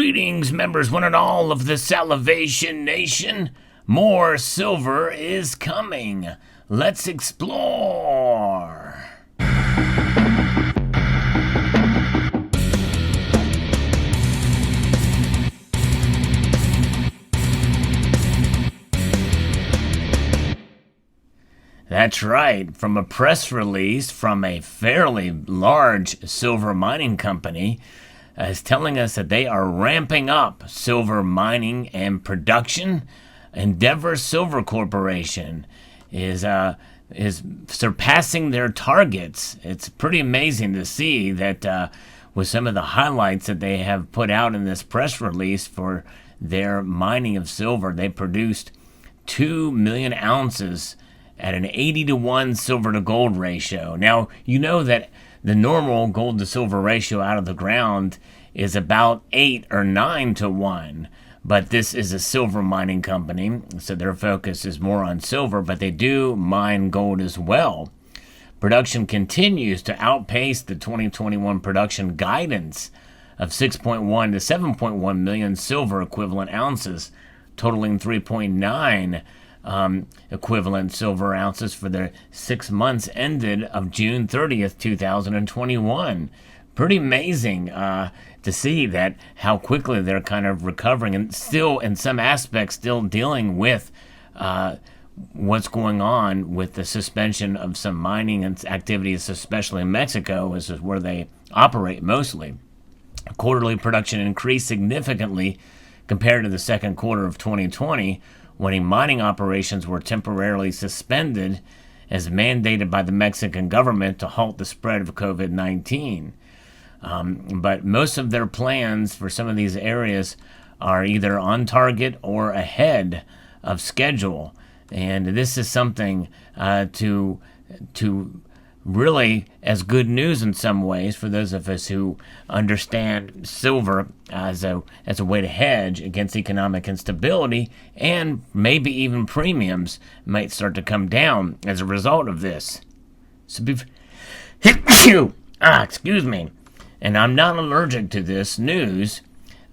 Greetings, members one and all of the Salivation Nation. More silver is coming. Let's explore. That's right, from a press release from a fairly large silver mining company is telling us that they are ramping up silver mining and production. Endeavour Silver Corporation is surpassing their targets. It's pretty amazing to see that with some of the highlights that they have put out in this press release for their mining of silver. They produced 2 million ounces at an 80-to-1 silver to gold ratio. Now, you know that the normal gold to silver ratio out of the ground is about 8 or 9 to 1. But this is a silver mining company, so their focus is more on silver, but they do mine gold as well. Production continues to outpace the 2021 production guidance of 6.1 to 7.1 million silver equivalent ounces, totaling 3.9 equivalent silver ounces for the 6 months ended of June 30th, 2021. Pretty amazing to see that how quickly they're kind of recovering and still, in some aspects, still dealing with what's going on with the suspension of some mining and activities, especially in Mexico, is where they operate mostly. Quarterly production increased significantly compared to the second quarter of 2020, when mining operations were temporarily suspended as mandated by the Mexican government to halt the spread of COVID-19. But most of their plans for some of these areas are either on target or ahead of schedule. And this is something to really as good news in some ways for those of us who understand silver as a way to hedge against economic instability, and maybe even premiums might start to come down as a result of this. So excuse me. And I'm not allergic to this news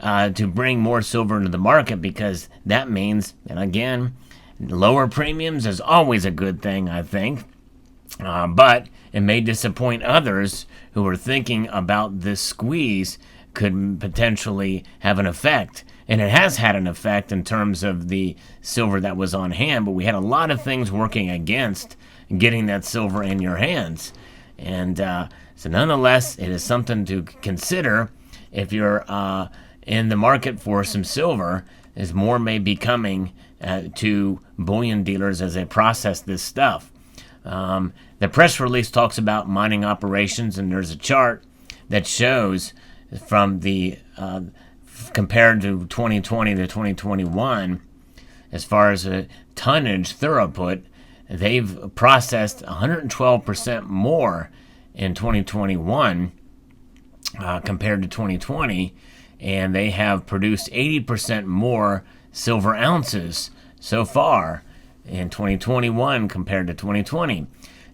to bring more silver into the market, because that means, and again, lower premiums is always a good thing, I think. But it may disappoint others who are thinking about this squeeze could potentially have an effect. And it has had an effect in terms of the silver that was on hand, but we had a lot of things working against getting that silver in your hands. And so nonetheless, it is something to consider if you're in the market for some silver, as more may be coming to bullion dealers as they process this stuff. The press release talks about mining operations, and there's a chart that shows from the compared to 2020 to 2021, as far as a tonnage throughput, they've processed 112% more in 2021 compared to 2020, and they have produced 80% more silver ounces so far in 2021 compared to 2020.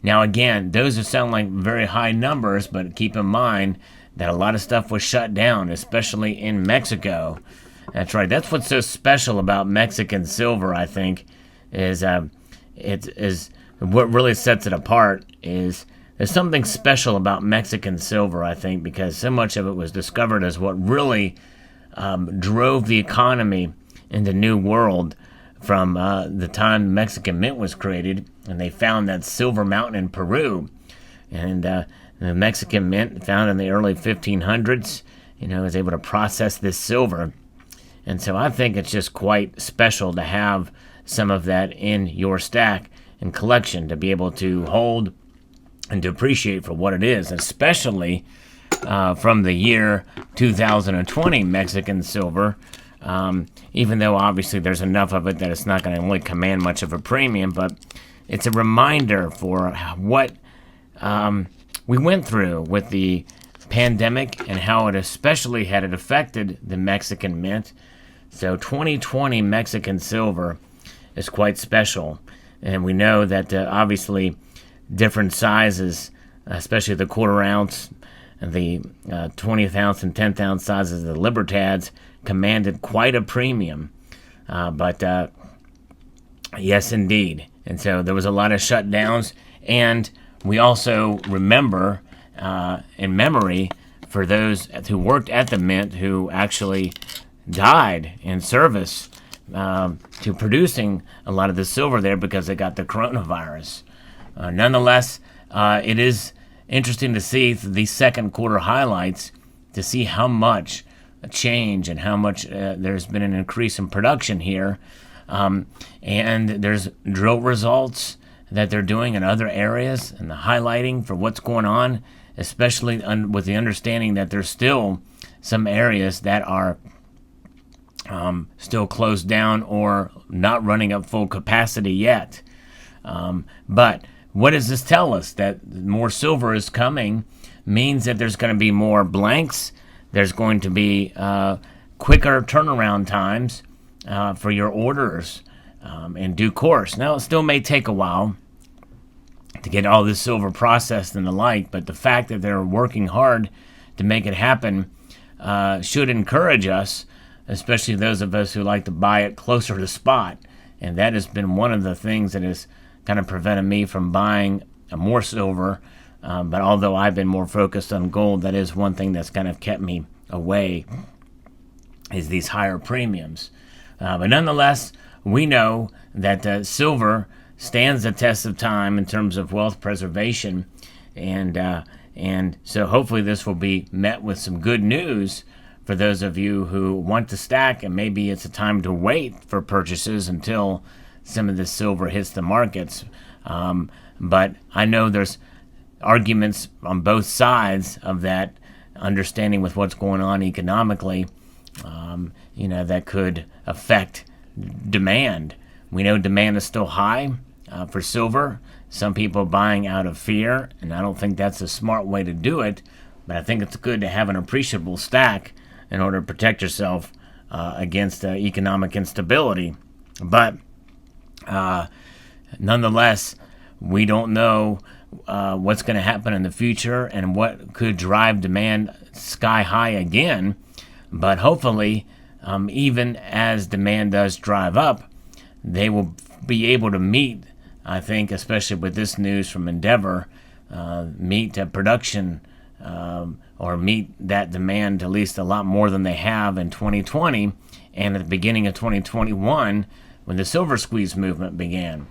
Now again, those sound like very high numbers, but keep in mind that a lot of stuff was shut down, especially in Mexico. That's right. That's what's so special about Mexican silver, I think, is what really sets it apart is there's something special about Mexican silver, I think, because so much of it was discovered as what really drove the economy in the New World from the time the Mexican Mint was created, and they found that silver mountain in Peru. And the Mexican Mint, found in the early 1500s, was able to process this silver. And so I think it's just quite special to have some of that in your stack and collection, to be able to hold and to appreciate for what it is, especially from the year 2020 Mexican silver. Even though obviously there's enough of it that it's not going to really command much of a premium, but it's a reminder for what we went through with the pandemic and how it especially had it affected the Mexican Mint. So 2020 Mexican silver is quite special, and we know that obviously different sizes, especially the quarter ounce, the 20th ounce and 10th ounce sizes of the Libertads, commanded quite a premium. But yes, indeed. And so there was a lot of shutdowns. And we also remember, in memory, for those who worked at the mint who actually died in service to producing a lot of the silver there because they got the coronavirus. Nonetheless, it is interesting to see these second quarter highlights to see how much change and how much there's been an increase in production here. And there's drill results that they're doing in other areas and the highlighting for what's going on, especially with the understanding that there's still some areas that are still closed down or not running at full capacity yet. But what does this tell us? That more silver is coming means that there's going to be more blanks. There's going to be quicker turnaround times for your orders in due course. Now, it still may take a while to get all this silver processed and the like, but the fact that they're working hard to make it happen should encourage us, especially those of us who like to buy it closer to spot. And that has been one of the things that has kind of prevented me from buying more silver. But although I've been more focused on gold, that is one thing that's kind of kept me away, is these higher premiums. But nonetheless, we know that silver stands the test of time in terms of wealth preservation. And so hopefully this will be met with some good news for those of you who want to stack, and maybe it's a time to wait for purchases until some of this silver hits the markets. But I know there's arguments on both sides of that, understanding with what's going on economically, that could affect demand. We know demand is still high for silver. Some people buying out of fear, and I don't think that's a smart way to do it, but I think it's good to have an appreciable stack in order to protect yourself against economic instability. But nonetheless, we don't know what's going to happen in the future and what could drive demand sky high again. But hopefully, even as demand does drive up, they will be able to meet, I think, especially with this news from Endeavour, meet production or meet that demand at least a lot more than they have in 2020 and at the beginning of 2021 when the silver squeeze movement began.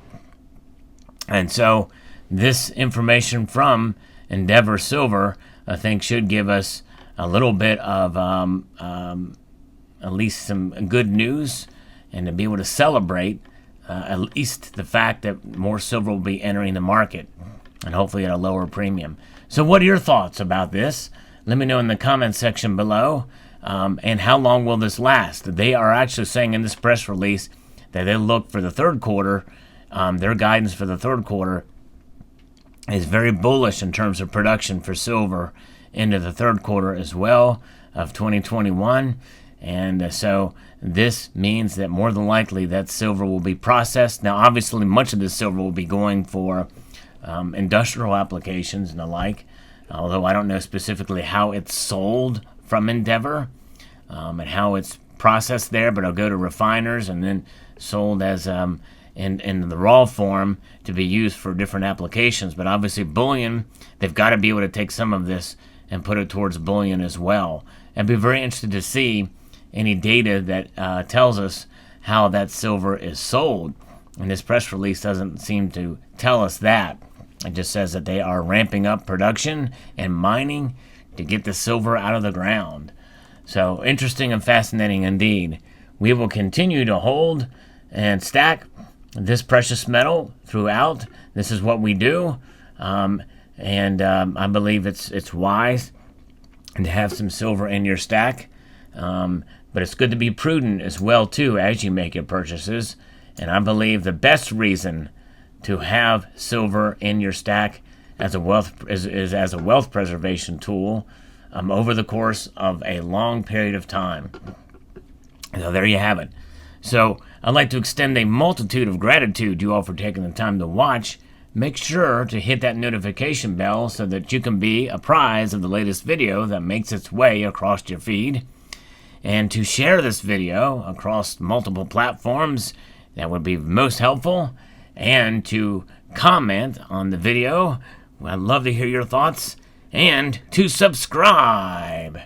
And so this information from Endeavour Silver, I think, should give us a little bit of at least some good news, and to be able to celebrate at least the fact that more silver will be entering the market, and hopefully at a lower premium. So what are your thoughts about this? Let me know in the comments section below. And how long will this last? They are actually saying in this press release that they look for the third quarter. Their guidance for the third quarter is very bullish in terms of production for silver into the third quarter as well of 2021. And so this means that more than likely that silver will be processed. Now, obviously, much of this silver will be going for industrial applications and the like, although I don't know specifically how it's sold from Endeavour and how it's processed there, but it'll go to refiners and then sold as in the raw form to be used for different applications. But obviously bullion, they've got to be able to take some of this and put it towards bullion as well. I'd be very interested to see any data that tells us how that silver is sold. And this press release doesn't seem to tell us that. It just says that they are ramping up production and mining to get the silver out of the ground. So interesting and fascinating indeed. We will continue to hold and stack this precious metal throughout. This is what we do. I believe it's wise to have some silver in your stack. But it's good to be prudent as well, too, as you make your purchases. And I believe the best reason to have silver in your stack as a wealth is as a wealth preservation tool over the course of a long period of time. So there you have it. So I'd like to extend a multitude of gratitude to you all for taking the time to watch. Make sure to hit that notification bell so that you can be apprised of the latest video that makes its way across your feed. and to share this video across multiple platforms. That would be most helpful. And to comment on the video. I'd love to hear your thoughts. And to subscribe.